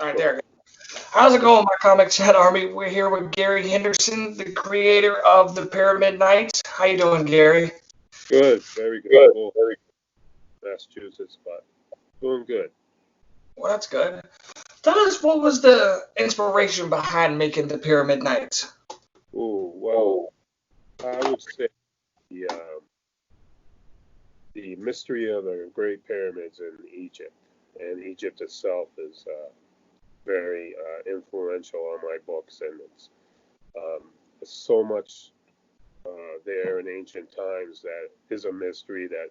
All right, there. How's it going, my Comic Chat Army? We're here with Gary Henderson, the creator of the Pyramid Nights. How you doing, Gary? Good, very good. Well, very good. Massachusetts, but doing good. Well, that's good. Tell us, what was the inspiration behind making the Pyramid Nights? Oh, well, I would say the mystery of the Great Pyramids in Egypt, and Egypt itself is very influential on my books, and it's so much there in ancient times that is a mystery that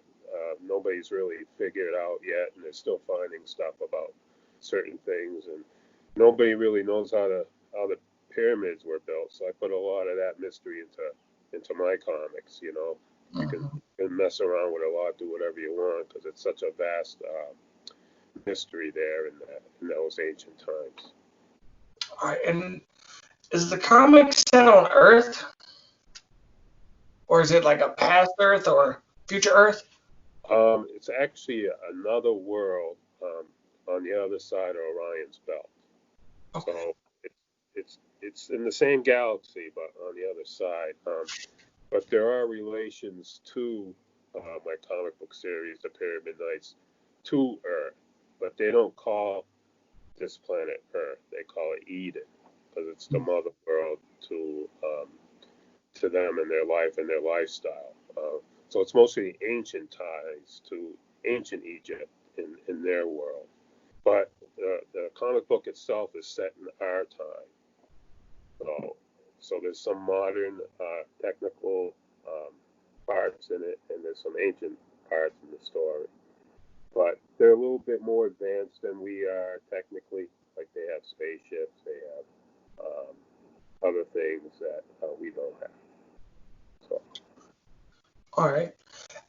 nobody's really figured out yet, and they're still finding stuff about certain things, and nobody really knows how the pyramids were built. So I put a lot of that mystery into my comics. You can mess around with a lot, do whatever you want, because it's such a vast mystery there in those ancient times. All right, and is the comic set on Earth? Or is it like a past Earth or future Earth? It's actually another world on the other side of Orion's belt. Okay. So it's in the same galaxy, but on the other side. But there are relations to my comic book series, The Pyramid Nights, to Earth, but they don't call this planet Earth. They call it Eden, because it's the mother world to them and their life and their lifestyle. So it's mostly ancient ties to ancient Egypt in their world. But the comic book itself is set in our time. So there's some modern technical parts in it, and there's some ancient parts in the story. But they're a little bit more advanced than we are technically. Like, they have spaceships, they have other things that we don't have. So. All right.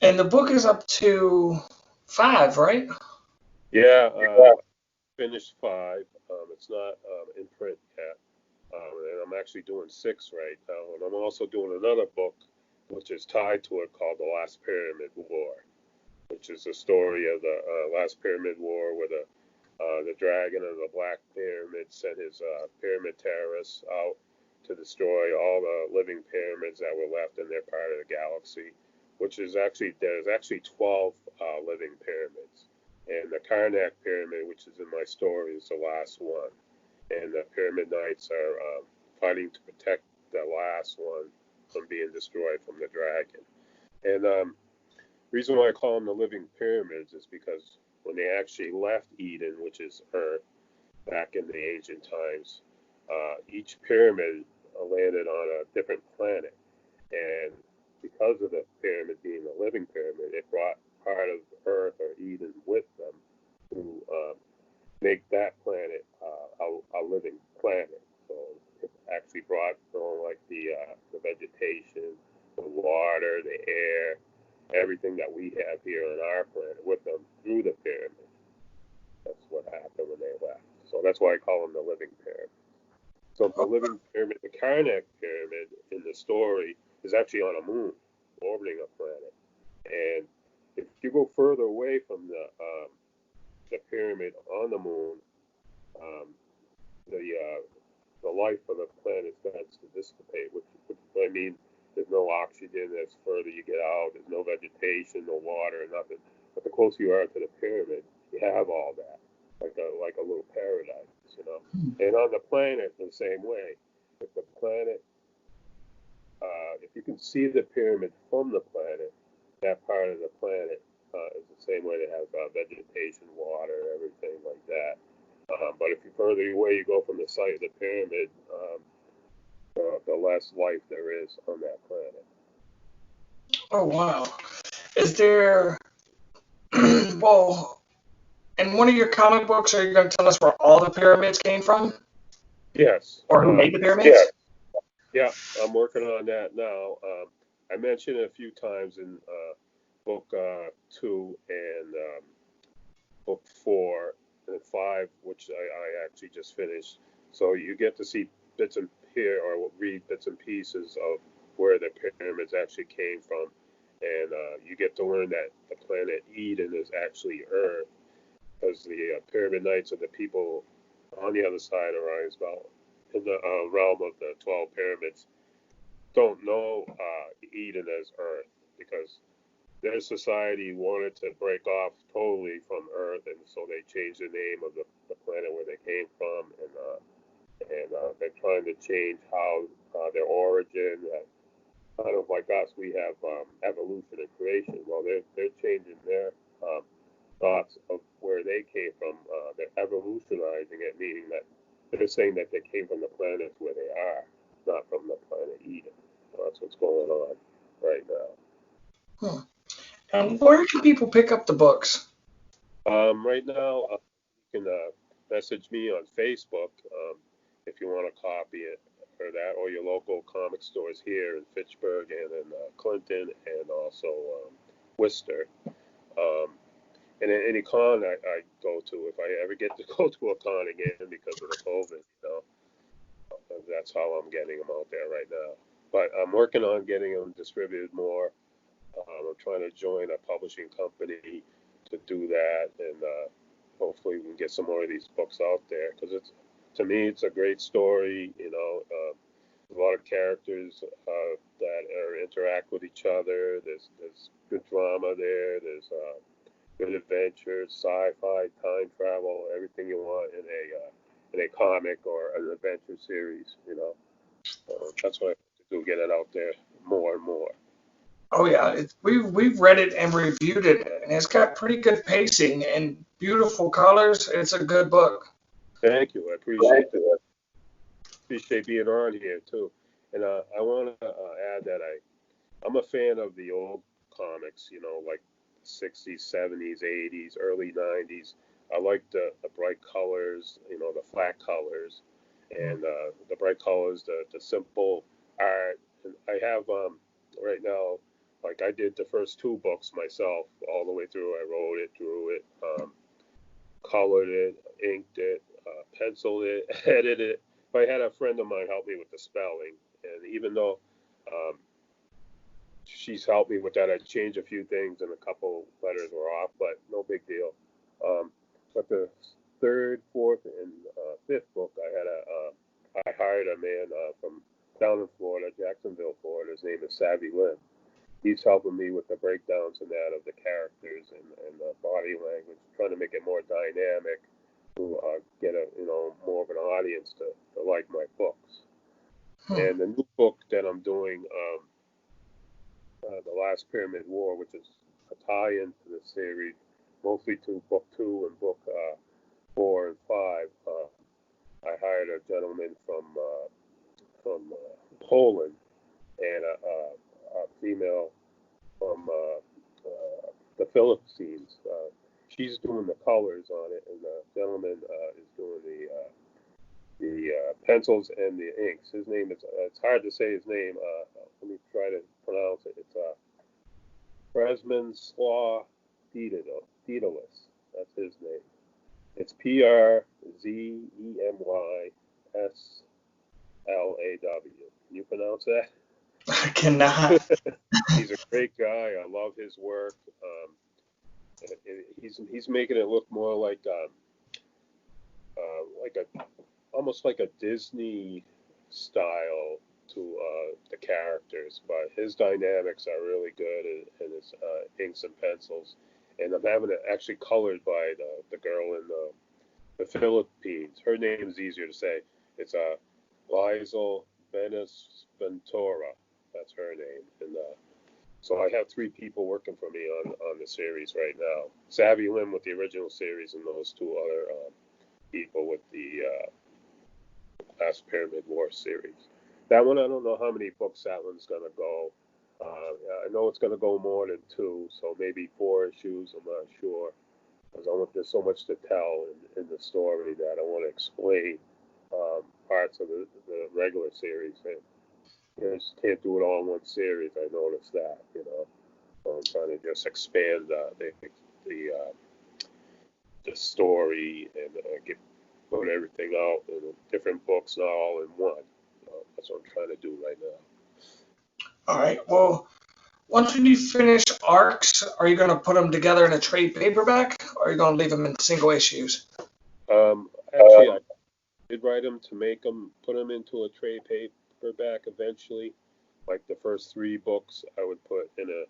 And the book is up to 5, right? Yeah, finished 5. It's not in print yet. And I'm actually doing 6 right now. And I'm also doing another book, which is tied to it, called The Last Pyramid War, which is the story of the Last Pyramid War, where the dragon of the Black Pyramid sent his pyramid terrorists out to destroy all the living pyramids that were left in their part of the galaxy, which is there's actually 12 living pyramids. And the Karnak Pyramid, which is in my story, is the last one. And the Pyramid Knights are fighting to protect the last one from being destroyed from the dragon. And the reason why I call them the living pyramids is because when they actually left Eden, which is Earth, back in the ancient times, each pyramid landed on a different planet. And because of the pyramid being a living pyramid, it brought part of Earth or Eden with them to make that planet a living planet. So it actually brought like the vegetation, the water, the air, everything that we have here on our planet with them through the pyramid. That's what happened when they left. So that's why I call them the living pyramid. So the living pyramid, the Karnak pyramid in the story, is actually on a moon, orbiting a planet. And if you go further away from the pyramid on the moon, the life of the planet starts to dissipate, which I mean, there's no oxygen. As further you get out, there's no vegetation, no water, nothing. But the closer you are to the pyramid, you have all that, like a little paradise. And on the planet, the same way. If the planet, if you can see the pyramid from the planet, that part of the planet is the same way. They have vegetation, water, everything like that. But if you further away you go from the site of the pyramid, the less life there is on that planet. Oh, wow. Is there, well, in one of your comic books, are you going to tell us where all the pyramids came from? Yes. Or who made the pyramids? Yeah, I'm working on that now. I mentioned it a few times in book 2 and book 4 and 5, which I actually just finished. So you get to see bits and read bits and pieces of where the pyramids actually came from, and you get to learn that the planet Eden is actually Earth, because the Pyramid Knights are the people on the other side of Orion's belt, in the realm of the 12 pyramids, don't know Eden as Earth because their society wanted to break off totally from Earth, and so they changed the name of the planet where they came from, and they're trying to change how their origin. Kind of like us, we have evolution and creation. Well, they're changing their thoughts of where they came from. They're evolutionizing it, meaning that they're saying that they came from the planets where they are, not from the planet Eden. So that's what's going on right now. Hmm. And where can people pick up the books? Right now, you can message me on Facebook if you want to copy it or that, or your local comic stores here in Fitchburg and in Clinton and also Worcester. Um, and any con I go to, if I ever get to go to a con again because of the COVID, that's how I'm getting them out there right now. But I'm working on getting them distributed more. I'm trying to join a publishing company to do that, and hopefully we can get some more of these books out there because to me, it's a great story. A lot of characters that interact with each other. There's good drama there. There's good adventure, sci-fi, time travel, everything you want in a comic or an adventure series. That's what I have to do, get it out there more and more. Oh yeah, we've read it and reviewed it, and it's got pretty good pacing and beautiful colors. It's a good book. Thank you. I appreciate that. Appreciate being on here too. And I want to add that I'm a fan of the old comics. Like 60s, 70s, 80s, early 90s. I like the bright colors. The flat colors, and the bright colors, the simple art. And I have right now, like I did the first two books myself all the way through. I wrote it, drew it, colored it, inked it, penciled it, edited it. I had a friend of mine help me with the spelling, and even though um, she's helped me with that, I changed a few things, and a couple letters were off, but no big deal. Um, but the third, fourth, and fifth book, I hired a man from down in Florida, Jacksonville, Florida. His name is Savvy Lim. He's helping me with the breakdowns and that of the characters and the body language, trying to make it more dynamic to get more of an audience to like my books. And the new book that I'm doing, The Last Pyramid War, which is a tie-in to the series, mostly to book 2 and book 4 and 5. I hired a gentleman from Poland and a female from the Philippines. She's doing the colors on it, and the gentleman is doing the pencils and the inks. His name is, it's hard to say his name. Let me try to pronounce it. It's Presman Daedalus. That's his name. It's Przemyslaw. Can you pronounce that? I cannot. He's a great guy. I love his work. He's making it look more like almost like a Disney style to the characters, but his dynamics are really good, and his inks and pencils. And I'm having it actually colored by the girl in the Philippines. Her name is easier to say. It's Lizel Ventura. That's her name. And so I have 3 people working for me on the series right now. Savvy Lim with the original series, and those 2 other people with the Last Pyramid War series. That one, I don't know how many books that one's going to go. I know it's going to go more than 2, so maybe 4 issues. I'm not sure. Because there's so much to tell in the story that I want to explain parts of the regular series. And you just can't do it all in one series. I noticed that, So I'm trying to just expand the story and put everything out in different books, not all in one. That's what I'm trying to do right now. All right. Well, once you finish arcs, are you going to put them together in a trade paperback, or are you going to leave them in single issues? Actually, did write them to make them, put them into a trade paperback eventually. Like the first 3 books, I would put in a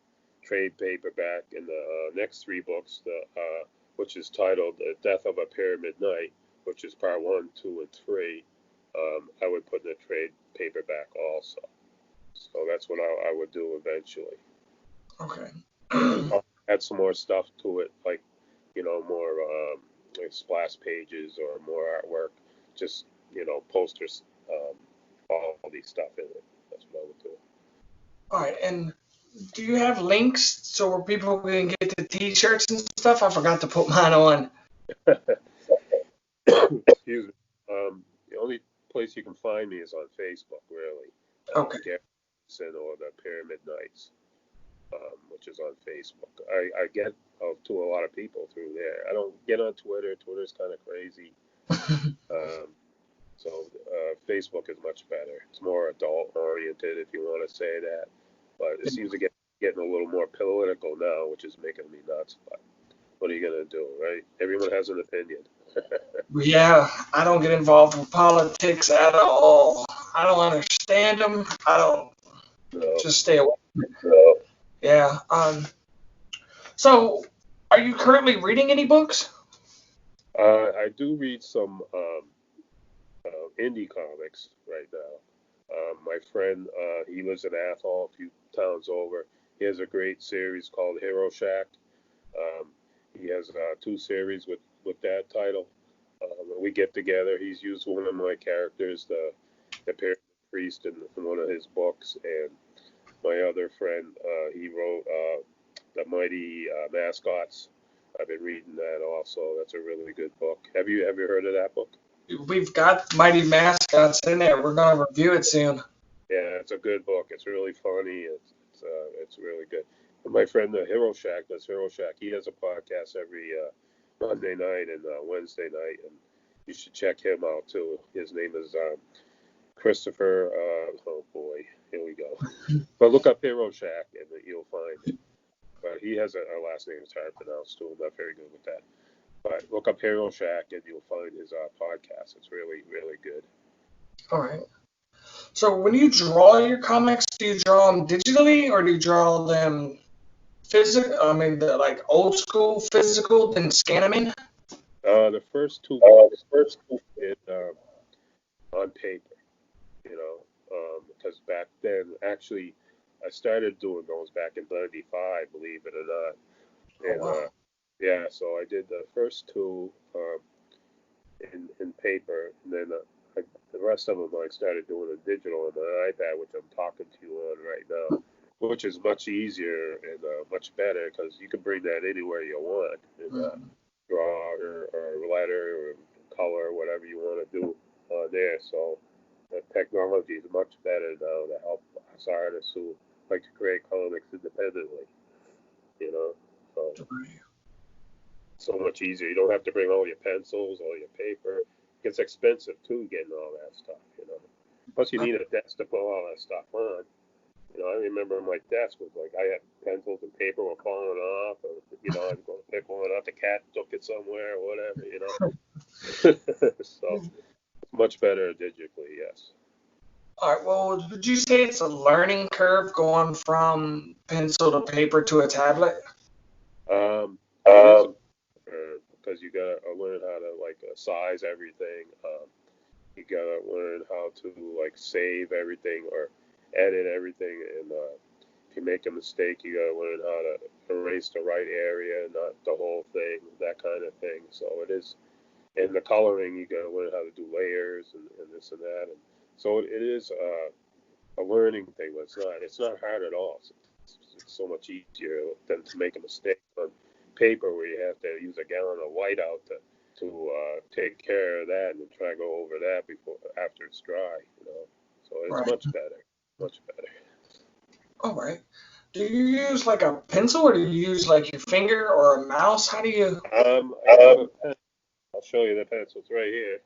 trade paperback, and the next 3 books, which is titled "The Death of a Pyramid Knight," which is part 1, 2, and 3. I would put in a trade paperback also. So that's what I would do eventually. Okay. I'll add some more stuff to it, like, more like splash pages or more artwork, just, posters, all these stuff in it. That's what I would do. All right. And do you have links so where people can get the T-shirts and stuff? I forgot to put mine on. Excuse me. The only place you can find me is on Facebook, really. Okay. Gary Henderson or the Pyramid Knights, which is on Facebook. I get to a lot of people through there. I don't get on Twitter. Twitter's kind of crazy. So Facebook is much better. It's more adult oriented, if you want to say that. But it seems to getting a little more political now, which is making me nuts. But what are you gonna do, right? Everyone has an opinion. Yeah, I don't get involved with politics at all. I don't understand them. I don't. No. Just stay away. No. Yeah. So, are you currently reading any books? I do read some indie comics right now. My friend, he lives in Athol, a few towns over. He has a great series called Hero Shack. He has 2 series with that title. We get together. He's used one of my characters, the Pyramid Priest, in one of his books, and my other friend, he wrote the Mighty Mascots. I've been reading that also. That's a really good book. Have you heard of that book? We've got Mighty Mascots in there. We're gonna review it soon. Yeah, it's a good book. It's really funny. It's really good. And my friend, the Hero Shack, does Hero Shack. He has a podcast every Monday night and Wednesday night, and you should check him out too. His name is Christopher. Oh boy, here we go. But look up Hero Shack and you'll find it. But he has a last name that's hard to pronounce too. I'm not very good with that. But look up Hero Shack and you'll find his podcast. It's really, really good. All right. So when you draw your comics, do you draw them digitally or do you draw them physical? I mean, like old school physical, then scan them in? The first 2 books in, on paper, because back then, actually, I started doing those back in '95, believe it or not. And Oh, wow. yeah, so I did the first 2 in paper, and then the rest of them I started doing in digital on my iPad, which I'm talking to you on right now, which is much easier and much better because you can bring that anywhere you want and draw or letter or color, whatever you want to do there. So the technology is much better now to help us artists who like to create comics independently, so so much easier. You don't have to bring all your pencils, all your paper. It gets expensive too, getting all that stuff. Plus, you need a desk to put all that stuff on. I remember my desk was like I had pencils and paper were falling off, or I'd go pick one up, the cat took it somewhere or whatever. So it's much better digitally, yes. All right. Well, would you say it's a learning curve going from pencil to paper to a tablet? It is because you gotta learn how to like size everything. You gotta learn how to like save everything or edit everything, and if you make a mistake, you gotta learn how to erase the right area, not the whole thing, that kind of thing. So it is, and the coloring, you gotta learn how to do layers and this and that, and so it is a learning thing, but it's not hard at all. It's so much easier than to make a mistake on paper where you have to use a gallon of whiteout to take care of that and try to go over that after it's dry. So it's Right. much better. All right. Do you use like a pencil or do you use like your finger or a mouse? How do you? I have a pen. I'll show you the pencil. It's right here.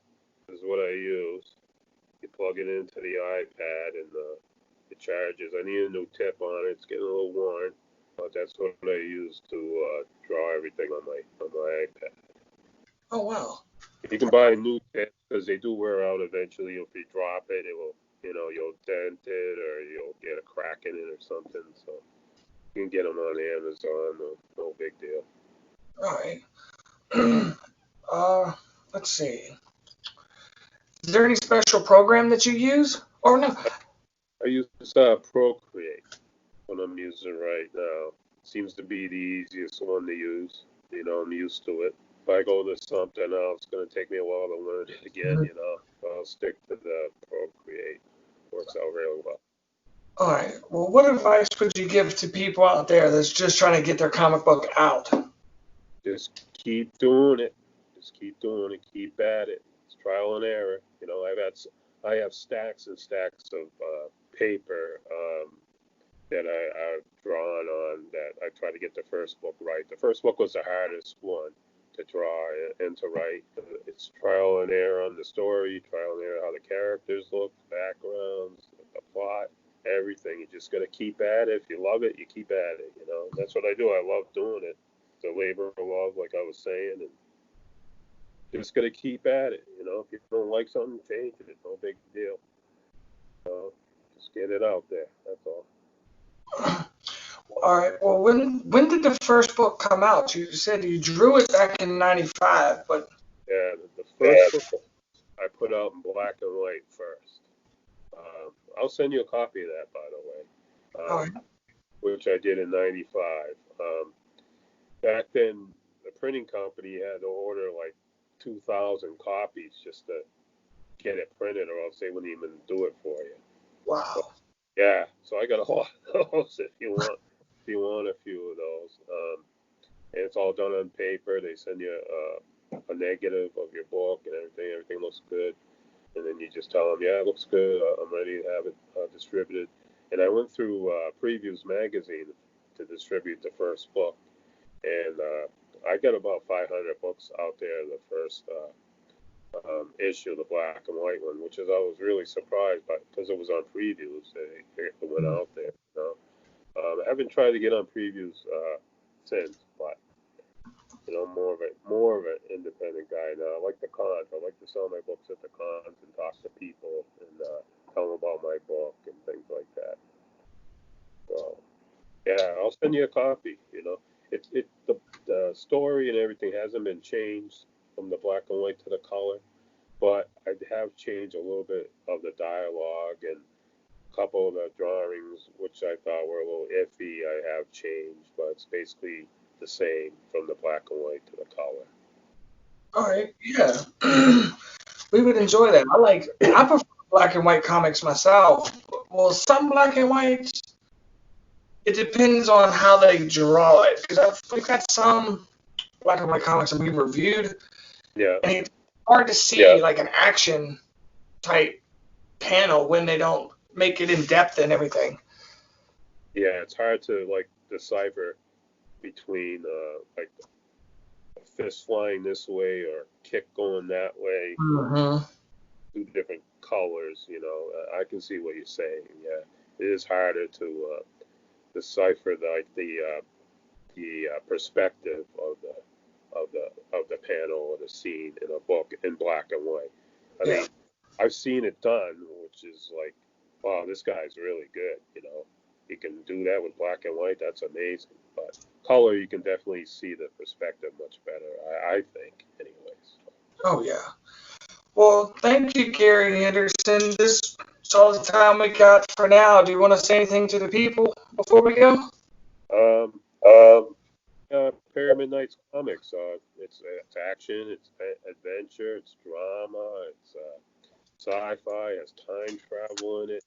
This is what I use. You plug it into the iPad and it charges. I need a new tip on it. It's getting a little worn, but that's what I use to draw everything on my iPad. Oh, wow. You can buy new tips because they do wear out eventually. If you drop it, it will, you'll dent it or you'll get a crack in it or something. So you can get them on Amazon. No big deal. All right. Let's see. Is there any special program that you use? Or no? I use Procreate when I'm using right now. Seems to be the easiest one to use. I'm used to it. If I go to something else, it's going to take me a while to learn it again, I'll stick to the Procreate. Works out really well. All right. Well, what advice would you give to people out there that's just trying to get their comic book out? Just keep doing it. Just keep doing it. Keep at it. It's trial and error. I have stacks and stacks of paper that I've drawn on that I try to get the first book right. The first book was the hardest one to draw and to write. It's trial and error on the story, trial and error how the characters look, backgrounds, the plot, everything. You just got to keep at it. If you love it, you keep at it. That's what I do. I love doing it. It's a labor of love, like I was saying, and just got to keep at it. If you don't like something, change it. No big deal. Just get it out there. That's all. All right. Well, when did the first book come out? You said you drew it back in '95, but yeah, the first book I put out in black and white first. I'll send you a copy of that, by the way, which I did in '95. Back then, the printing company had to order like 2,000 copies just to get it printed, or else they wouldn't even do it for you. Wow. So, yeah, so I got a lot of those if you want a few of those. And it's all done on paper. They send you a negative of your book and everything. Everything looks good. And then you just tell them, yeah, it looks good. I'm ready to have it distributed. And I went through Previews magazine to distribute the first book. And I got about 500 books out there the first issue, the black and white one, which is I was really surprised by because it was on Previews. It went out there. I haven't tried to get on Previews since, but more of an independent guy now. I like the cons. I like to sell my books at the cons and talk to people and tell them about my book and things like that. So yeah, I'll send you a copy. The story and everything hasn't been changed from the black and white to the color, but I have changed a little bit of the dialogue and a couple of the drawings, which I thought were a little iffy. I have changed, but it's basically the same from the black and white to the color. All right. Yeah. We would enjoy that. I prefer black and white comics myself. Well, some black and whites, it depends on how they draw it. Because we've got some black and white comics that we reviewed. Yeah. And it's hard to see like an action type panel when they don't make it in depth and everything. Yeah, it's hard to like decipher between like a fist flying this way or kick going that way. Mm-hmm. Two different colors, I can see what you're saying. Yeah, it is harder to decipher the perspective of the panel or the scene in a book in black and white. I mean, I've seen it done, which is like, wow, this guy's really good. He can do that with black and white. That's amazing. But color, you can definitely see the perspective much better. I think, anyways. Oh yeah. Well, thank you, Gary Henderson. This is all the time we got for now. Do you want to say anything to the people before we go? Pyramid Nights Comics. It's action, it's adventure, it's drama, it's sci-fi, it has time travel in it.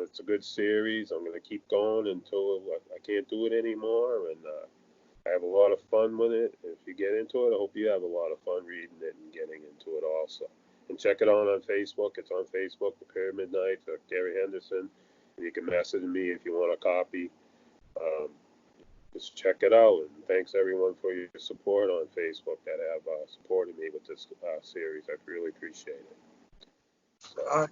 It's a good series. I'm going to keep going until I can't do it anymore, and I have a lot of fun with it. If you get into it, I hope you have a lot of fun reading it and getting into it also. And check it out on Facebook. It's on Facebook, The Pyramid Nights, Gary Henderson. And you can message me if you want a copy. Just check it out. And thanks everyone for your support on Facebook that have supported me with this series. I really appreciate it. So.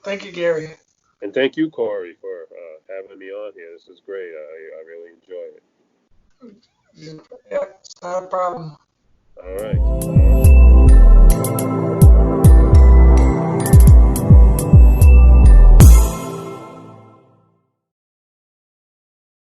Thank you, Gary. And thank you, Corey, for having me on here. This is great. I really enjoy it. Yeah, it's not a problem. All right.